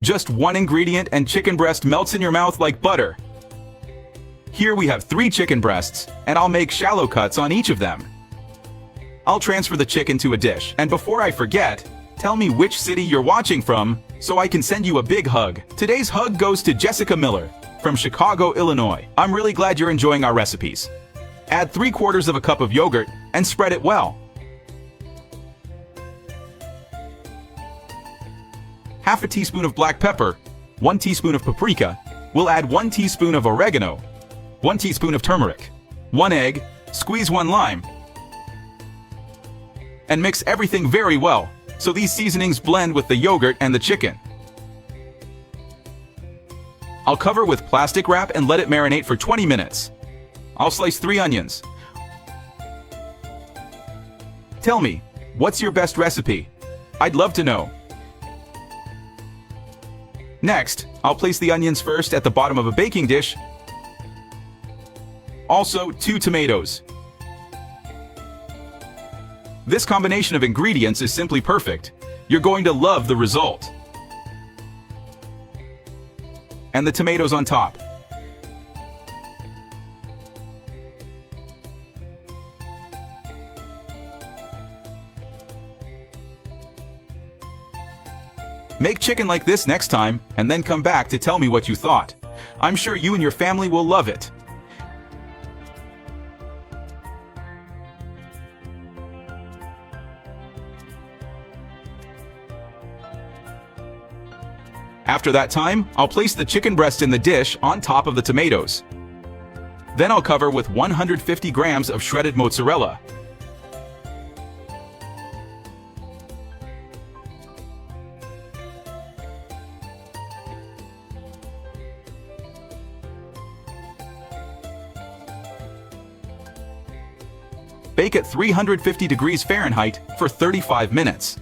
Just one ingredient and chicken breast melts in your mouth like butter. Here we have 3 chicken breasts, and I'll make shallow cuts on each of them. I'll transfer the chicken to a dish, and before I forget, tell me which city you're watching from, so I can send you a big hug. Today's hug goes to Jessica Miller, from Chicago, Illinois. I'm really glad you're enjoying our recipes. Add 3/4 of a cup of yogurt, and spread it well. Half a teaspoon of black pepper, 1 teaspoon of paprika. We'll add 1 teaspoon of oregano, 1 teaspoon of turmeric, 1 egg, squeeze 1 lime, and mix everything very well, so these seasonings blend with the yogurt and the chicken. I'll cover with plastic wrap and let it marinate for 20 minutes. I'll slice 3 onions. Tell me, what's your best recipe? I'd love to know. Next, I'll place the onions first at the bottom of a baking dish. Also, 2 tomatoes. This combination of ingredients is simply perfect. You're going to love the result. And the tomatoes on top. Make chicken like this next time, and then come back to tell me what you thought. I'm sure you and your family will love it. After that time, I'll place the chicken breast in the dish on top of the tomatoes. Then I'll cover with 150 grams of shredded mozzarella. Bake at 350 degrees Fahrenheit for 35 minutes.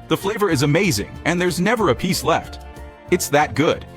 The flavor is amazing, and there's never a piece left. It's that good.